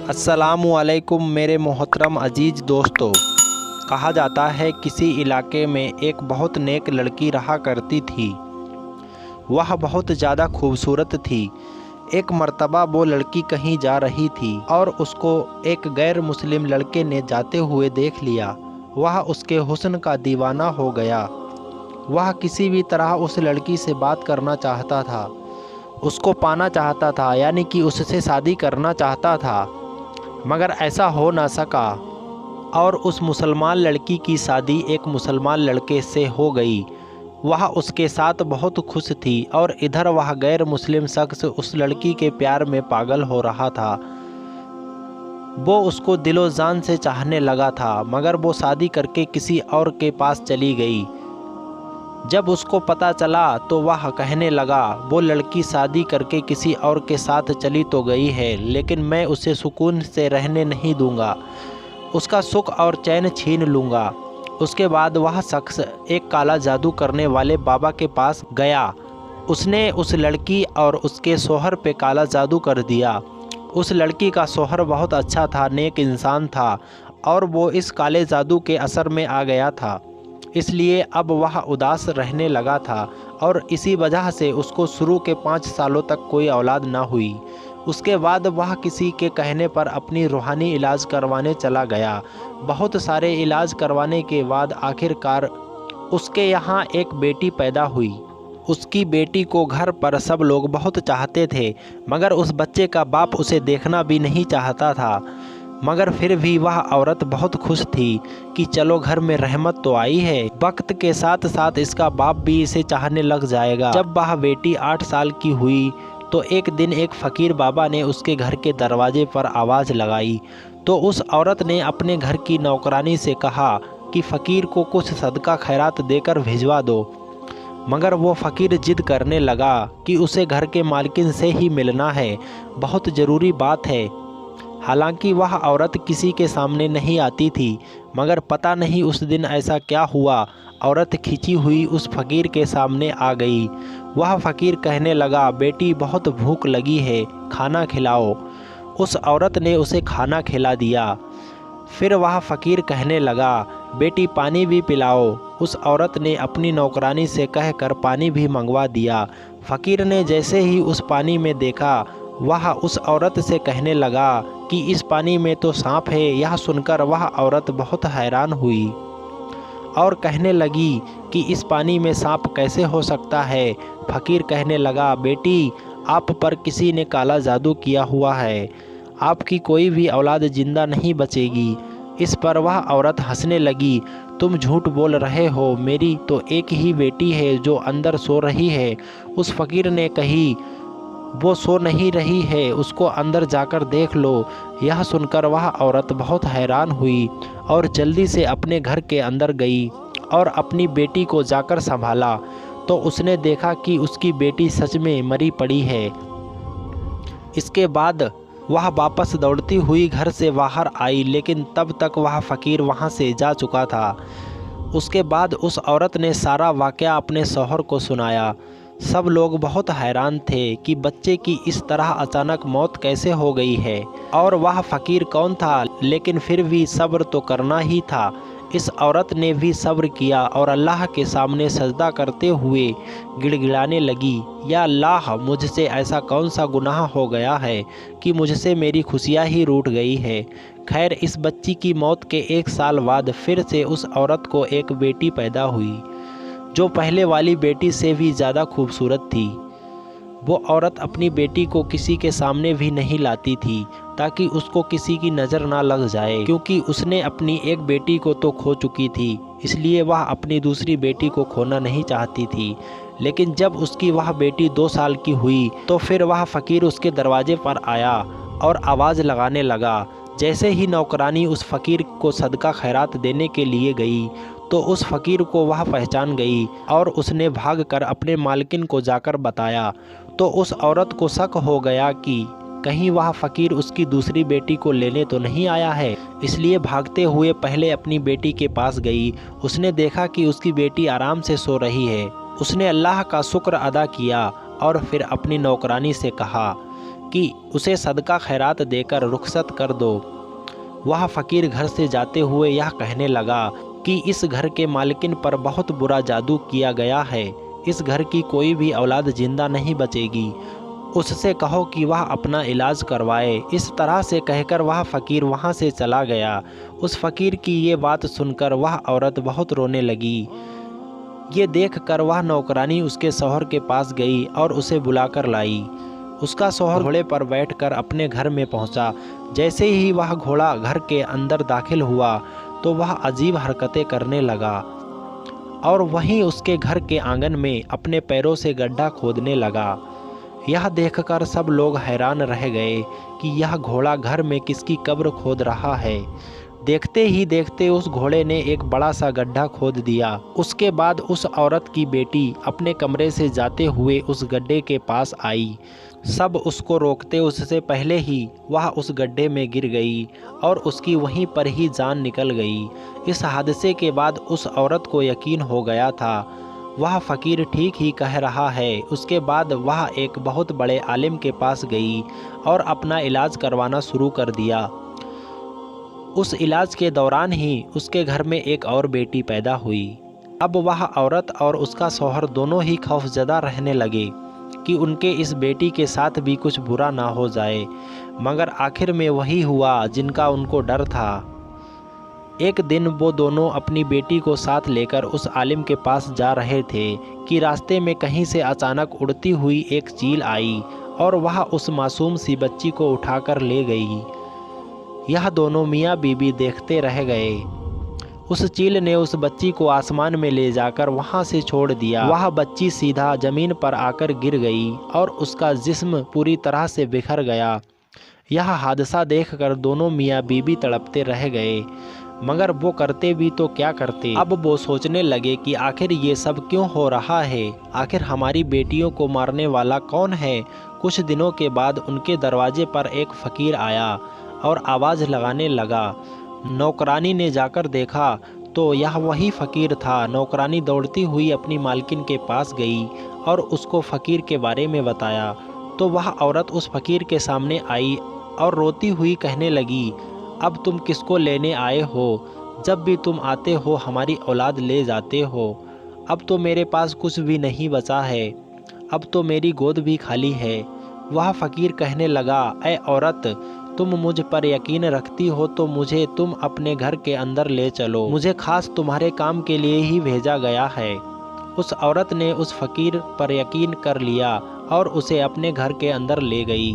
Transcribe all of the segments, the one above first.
अस्सलामु अलैकुम मेरे मोहतरम अजीज़ दोस्तों। कहा जाता है किसी इलाके में एक बहुत नेक लड़की रहा करती थी। वह बहुत ज़्यादा खूबसूरत थी। एक मर्तबा वो लड़की कहीं जा रही थी और उसको एक गैर मुस्लिम लड़के ने जाते हुए देख लिया। वह उसके हुस्न का दीवाना हो गया। वह किसी भी तरह उस लड़की से बात करना चाहता था, उसको पाना चाहता था, यानी कि उससे शादी करना चाहता था, मगर ऐसा हो ना सका और उस मुसलमान लड़की की शादी एक मुसलमान लड़के से हो गई। वह उसके साथ बहुत खुश थी और इधर वह गैर मुस्लिम शख्स उस लड़की के प्यार में पागल हो रहा था। वो उसको दिलो जान से चाहने लगा था, मगर वो शादी करके किसी और के पास चली गई। जब उसको पता चला तो वह कहने लगा, वो लड़की शादी करके किसी और के साथ चली तो गई है, लेकिन मैं उसे सुकून से रहने नहीं दूंगा, उसका सुख और चैन छीन लूँगा। उसके बाद वह शख्स एक काला जादू करने वाले बाबा के पास गया। उसने उस लड़की और उसके शौहर पे काला जादू कर दिया। उस लड़की का शौहर बहुत अच्छा था, नेक इंसान था और वो इस काले जादू के असर में आ गया था, इसलिए अब वह उदास रहने लगा था और इसी वजह से उसको शुरू के 5 सालों तक कोई औलाद ना हुई। उसके बाद वह किसी के कहने पर अपनी रूहानी इलाज करवाने चला गया। बहुत सारे इलाज करवाने के बाद आखिरकार उसके यहाँ एक बेटी पैदा हुई। उसकी बेटी को घर पर सब लोग बहुत चाहते थे, मगर उस बच्चे का बाप उसे देखना भी नहीं चाहता था। मगर फिर भी वह औरत बहुत खुश थी कि चलो घर में रहमत तो आई है। वक्त के साथ साथ इसका बाप भी इसे चाहने लग जाएगा। जब वह बेटी 8 साल की हुई तो एक दिन एक फ़कीर बाबा ने उसके घर के दरवाजे पर आवाज़ लगाई। तो उस औरत ने अपने घर की नौकरानी से कहा कि फ़कीर को कुछ सदका खैरात देकर भिजवा दो, मगर वो फ़कीर जिद करने लगा कि उसे घर के मालकिन से ही मिलना है, बहुत ज़रूरी बात है। हालांकि वह औरत किसी के सामने नहीं आती थी, मगर पता नहीं उस दिन ऐसा क्या हुआ, औरत खिंची हुई उस फ़कीर के सामने आ गई। वह फ़कीर कहने लगा, बेटी बहुत भूख लगी है, खाना खिलाओ। उस औरत ने उसे खाना खिला दिया। फिर वह फ़कीर कहने लगा, बेटी पानी भी पिलाओ। उस औरत ने अपनी नौकरानी से कहकर पानी भी मंगवा दिया। फ़कीर ने जैसे ही उस पानी में देखा, वह उस औरत से कहने लगा कि इस पानी में तो सांप है। यह सुनकर वह औरत बहुत हैरान हुई और कहने लगी कि इस पानी में सांप कैसे हो सकता है। फ़कीर कहने लगा, बेटी आप पर किसी ने काला जादू किया हुआ है, आपकी कोई भी औलाद जिंदा नहीं बचेगी। इस पर वह औरत हंसने लगी, तुम झूठ बोल रहे हो, मेरी तो एक ही बेटी है जो अंदर सो रही है। उस फ़कीर ने कही, वो सो नहीं रही है, उसको अंदर जाकर देख लो। यह सुनकर वह औरत बहुत हैरान हुई और जल्दी से अपने घर के अंदर गई और अपनी बेटी को जाकर संभाला तो उसने देखा कि उसकी बेटी सच में मरी पड़ी है। इसके बाद वह वापस दौड़ती हुई घर से बाहर आई, लेकिन तब तक वह फ़कीर वहाँ से जा चुका था। उसके बाद उस औरत ने सारा वाक़या अपने शौहर को सुनाया। सब लोग बहुत हैरान थे कि बच्चे की इस तरह अचानक मौत कैसे हो गई है और वह फ़कीर कौन था, लेकिन फिर भी सब्र तो करना ही था। इस औरत ने भी सब्र किया और अल्लाह के सामने सजदा करते हुए गिड़गिड़ाने लगी, या अल्लाह, मुझसे ऐसा कौन सा गुनाह हो गया है कि मुझसे मेरी खुशियाँ ही रूठ गई है। खैर, इस बच्ची की मौत के 1 साल बाद फिर से उस औरत को एक बेटी पैदा हुई, जो पहले वाली बेटी से भी ज़्यादा खूबसूरत थी। वो औरत अपनी बेटी को किसी के सामने भी नहीं लाती थी ताकि उसको किसी की नज़र ना लग जाए, क्योंकि उसने अपनी एक बेटी को तो खो चुकी थी, इसलिए वह अपनी दूसरी बेटी को खोना नहीं चाहती थी। लेकिन जब उसकी वह बेटी 2 साल की हुई तो फिर वह फ़कीर उसके दरवाजे पर आया और आवाज़ लगाने लगा। जैसे ही नौकरानी उस फ़कीर को सदका खैरात देने के लिए गई तो उस फ़कीर को वह पहचान गई और उसने भागकर अपने मालकिन को जाकर बताया। तो उस औरत को शक हो गया कि कहीं वह फ़कीर उसकी दूसरी बेटी को लेने तो नहीं आया है। इसलिए भागते हुए पहले अपनी बेटी के पास गई। उसने देखा कि उसकी बेटी आराम से सो रही है। उसने अल्लाह का शुक्र अदा किया और फिर अपनी नौकरानी से कहा कि उसे सदका खैरात देकर रुखसत कर दो। वह फ़कीर घर से जाते हुए यह कहने लगा कि इस घर के मालिकिन पर बहुत बुरा जादू किया गया है। इस घर की कोई भी औलाद जिंदा नहीं बचेगी। उससे कहो कि वह अपना इलाज करवाए। इस तरह से कहकर वह फ़कीर वहाँ से चला गया। उस फ़कीर की ये बात सुनकर वह औरत बहुत रोने लगी। ये देखकर वह नौकरानी उसके शौहर के पास गई और उसे बुलाकर लाई। उसका शौहर घोड़े पर बैठकर अपने घर में पहुंचा। जैसे ही वह घोड़ा घर के अंदर दाखिल हुआ तो वह अजीब हरकतें करने लगा और वहीं उसके घर के आंगन में अपने पैरों से गड्ढा खोदने लगा। यह देखकर सब लोग हैरान रह गए कि यह घोड़ा घर में किसकी कब्र खोद रहा है। देखते ही देखते उस घोड़े ने एक बड़ा सा गड्ढा खोद दिया। उसके बाद उस औरत की बेटी अपने कमरे से जाते हुए उस गड्ढे के पास आई। सब उसको रोकते उससे पहले ही वह उस गड्ढे में गिर गई और उसकी वहीं पर ही जान निकल गई। इस हादसे के बाद उस औरत को यकीन हो गया था वह फ़कीर ठीक ही कह रहा है। उसके बाद वह एक बहुत बड़े आलिम के पास गई और अपना इलाज करवाना शुरू कर दिया। उस इलाज के दौरान ही उसके घर में एक और बेटी पैदा हुई। अब वह औरत और उसका शौहर दोनों ही खौफजदा रहने लगे कि उनके इस बेटी के साथ भी कुछ बुरा ना हो जाए, मगर आखिर में वही हुआ जिनका उनको डर था। एक दिन वो दोनों अपनी बेटी को साथ लेकर उस आलिम के पास जा रहे थे कि रास्ते में कहीं से अचानक उड़ती हुई एक चील आई और वह उस मासूम सी बच्ची को उठाकर ले गई। यह दोनों मियाँ बीबी देखते रह गए। उस चील ने उस बच्ची को आसमान में ले जाकर वहाँ से छोड़ दिया। वह बच्ची सीधा ज़मीन पर आकर गिर गई और उसका जिस्म पूरी तरह से बिखर गया। यह हादसा देखकर दोनों मियाँ बीबी तड़पते रह गए, मगर वो करते भी तो क्या करते। अब वो सोचने लगे कि आखिर ये सब क्यों हो रहा है, आखिर हमारी बेटियों को मारने वाला कौन है। कुछ दिनों के बाद उनके दरवाजे पर एक फ़कीर आया और आवाज़ लगाने लगा। नौकरानी ने जाकर देखा तो यह वही फ़कीर था। नौकरानी दौड़ती हुई अपनी मालकिन के पास गई और उसको फ़कीर के बारे में बताया तो वह औरत उस फ़कीर के सामने आई और रोती हुई कहने लगी, अब तुम किसको लेने आए हो? जब भी तुम आते हो हमारी औलाद ले जाते हो। अब तो मेरे पास कुछ भी नहीं बचा है, अब तो मेरी गोद भी खाली है। वह फ़कीर कहने लगा, ऐ औरत, तुम मुझ पर यकीन रखती हो तो मुझे तुम अपने घर के अंदर ले चलो। मुझे खास तुम्हारे काम के लिए ही भेजा गया है। उस औरत ने उस फ़कीर पर यकीन कर लिया और उसे अपने घर के अंदर ले गई।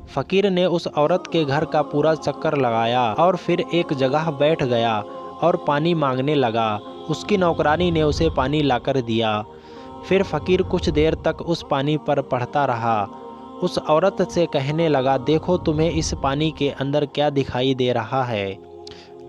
फ़कीर ने उस औरत के घर का पूरा चक्कर लगाया और फिर एक जगह बैठ गया और पानी मांगने लगा। उसकी नौकरानी ने उसे पानी लाकर दिया। फिर फ़कीर कुछ देर तक उस पानी पर पढ़ता रहा। उस औरत से कहने लगा, देखो तुम्हें इस पानी के अंदर क्या दिखाई दे रहा है।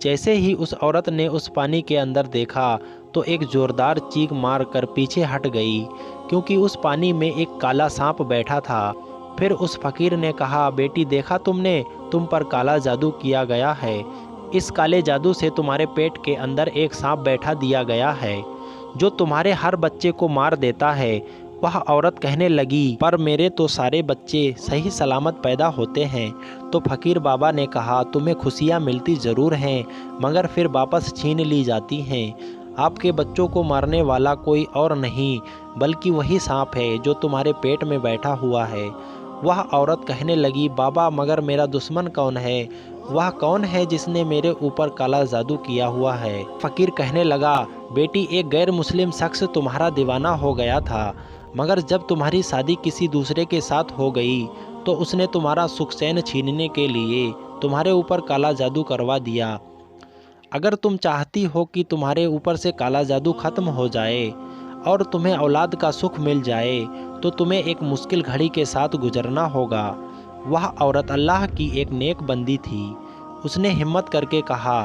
जैसे ही उस औरत ने उस पानी के अंदर देखा तो एक ज़ोरदार चीख मार कर पीछे हट गई, क्योंकि उस पानी में एक काला सांप बैठा था। फिर उस फ़कीर ने कहा, बेटी देखा तुमने, तुम पर काला जादू किया गया है। इस काले जादू से तुम्हारे पेट के अंदर एक सांप बैठा दिया गया है जो तुम्हारे हर बच्चे को मार देता है। वह औरत कहने लगी, पर मेरे तो सारे बच्चे सही सलामत पैदा होते हैं। तो फ़कीर बाबा ने कहा, तुम्हें खुशियाँ मिलती ज़रूर हैं, मगर फिर वापस छीन ली जाती हैं। आपके बच्चों को मारने वाला कोई और नहीं बल्कि वही सांप है जो तुम्हारे पेट में बैठा हुआ है। वह औरत कहने लगी, बाबा मगर मेरा दुश्मन कौन है? वह कौन है जिसने मेरे ऊपर काला जादू किया हुआ है? फ़कीर कहने लगा, बेटी एक गैर मुस्लिम शख्स तुम्हारा दीवाना हो गया था, मगर जब तुम्हारी शादी किसी दूसरे के साथ हो गई तो उसने तुम्हारा सुख चैन छीनने के लिए तुम्हारे ऊपर काला जादू करवा दिया। अगर तुम चाहती हो कि तुम्हारे ऊपर से काला जादू ख़त्म हो जाए और तुम्हें औलाद का सुख मिल जाए तो तुम्हें एक मुश्किल घड़ी के साथ गुजरना होगा। वह औरत अल्लाह की एक नेक बंदी थी। उसने हिम्मत करके कहा,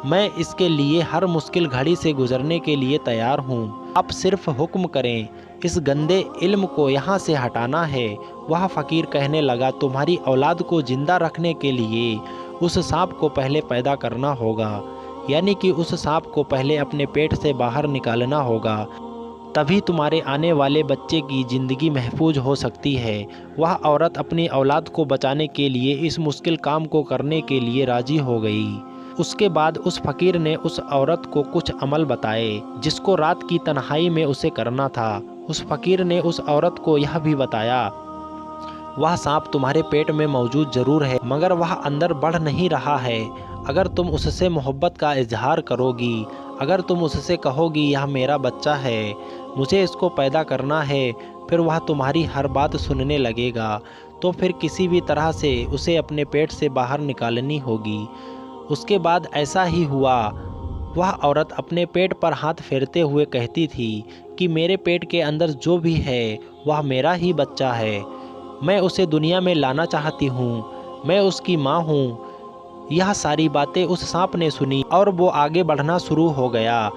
मैं इसके लिए हर मुश्किल घड़ी से गुजरने के लिए तैयार हूँ। आप सिर्फ हुक्म करें, इस गंदे इल्म को यहाँ से हटाना है। वह फ़कीर कहने लगा, तुम्हारी औलाद को ज़िंदा रखने के लिए उस सांप को पहले पैदा करना होगा, यानी कि उस सांप को पहले अपने पेट से बाहर निकालना होगा, तभी तुम्हारे आने वाले बच्चे की ज़िंदगी महफूज हो सकती है। वह औरत अपनी औलाद को बचाने के लिए इस मुश्किल काम को करने के लिए राज़ी हो गई। उसके बाद उस फ़कीर ने उस औरत को कुछ अमल बताए जिसको रात की तन्हाई में उसे करना था। उस फ़कीर ने उस औरत को यह भी बताया, वह सांप तुम्हारे पेट में मौजूद ज़रूर है, मगर वह अंदर बढ़ नहीं रहा है। अगर तुम उससे मोहब्बत का इजहार करोगी, अगर तुम उससे कहोगी यह मेरा बच्चा है, मुझे इसको पैदा करना है, फिर वह तुम्हारी हर बात सुनने लगेगा। तो फिर किसी भी तरह से उसे अपने पेट से बाहर निकालनी होगी। उसके बाद ऐसा ही हुआ। वह औरत अपने पेट पर हाथ फेरते हुए कहती थी कि मेरे पेट के अंदर जो भी है वह मेरा ही बच्चा है, मैं उसे दुनिया में लाना चाहती हूँ, मैं उसकी माँ हूँ। यह सारी बातें उस सांप ने सुनी और वो आगे बढ़ना शुरू हो गया।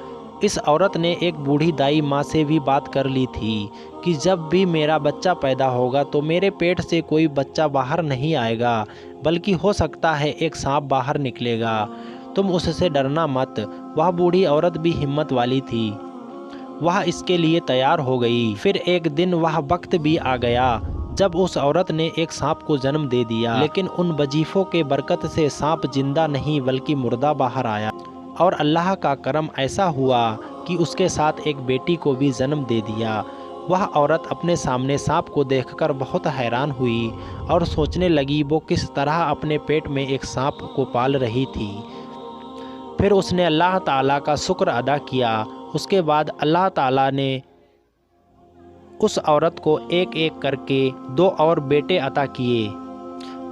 इस औरत ने एक बूढ़ी दाई माँ से भी बात कर ली थी कि जब भी मेरा बच्चा पैदा होगा तो मेरे पेट से कोई बच्चा बाहर नहीं आएगा, बल्कि हो सकता है एक सांप बाहर निकलेगा। तुम उससे डरना मत। वह बूढ़ी औरत भी हिम्मत वाली थी, वह इसके लिए तैयार हो गई। फिर एक दिन वह वक्त भी आ गया जब उस औरत ने एक सांप को जन्म दे दिया, लेकिन उन वजीफ़ों के बरकत से सांप जिंदा नहीं बल्कि मुर्दा बाहर आया। और अल्लाह का करम ऐसा हुआ कि उसके साथ एक बेटी को भी जन्म दे दिया। वह औरत अपने सामने सांप को देखकर बहुत हैरान हुई और सोचने लगी वो किस तरह अपने पेट में एक सांप को पाल रही थी। फिर उसने अल्लाह ताला का शुक्र अदा किया। उसके बाद अल्लाह ताला ने उस औरत को एक एक करके 2 और बेटे अता किए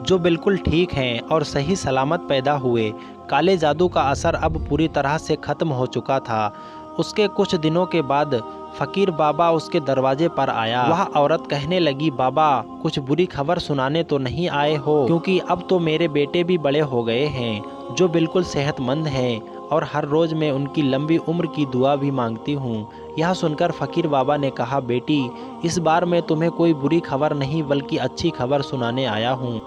जो बिल्कुल ठीक हैं और सही सलामत पैदा हुए। काले जादू का असर अब पूरी तरह से ख़त्म हो चुका था। उसके कुछ दिनों के बाद फ़कीर बाबा उसके दरवाजे पर आया। वह औरत कहने लगी, बाबा कुछ बुरी खबर सुनाने तो नहीं आए हो, क्योंकि अब तो मेरे बेटे भी बड़े हो गए हैं जो बिल्कुल सेहतमंद हैं और हर रोज़ मैं उनकी लंबी उम्र की दुआ भी मांगती हूँ। यह सुनकर फ़कीर बाबा ने कहा, बेटी इस बार मैं तुम्हें कोई बुरी खबर नहीं बल्कि अच्छी खबर सुनाने आया हूँ।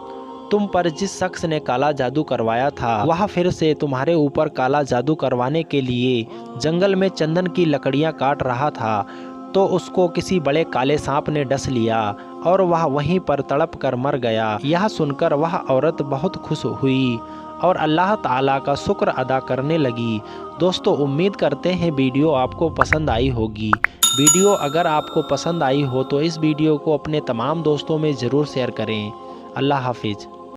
तुम पर जिस शख्स ने काला जादू करवाया था वह फिर से तुम्हारे ऊपर काला जादू करवाने के लिए जंगल में चंदन की लकड़ियां काट रहा था, तो उसको किसी बड़े काले सांप ने डस लिया और वह वहीं पर तड़प कर मर गया। यह सुनकर वह औरत बहुत खुश हुई और अल्लाह ताला का शुक्र अदा करने लगी। दोस्तों, उम्मीद करते हैं वीडियो आपको पसंद आई होगी। वीडियो अगर आपको पसंद आई हो तो इस वीडियो को अपने तमाम दोस्तों में ज़रूर शेयर करें। अल्लाह हाफिज़।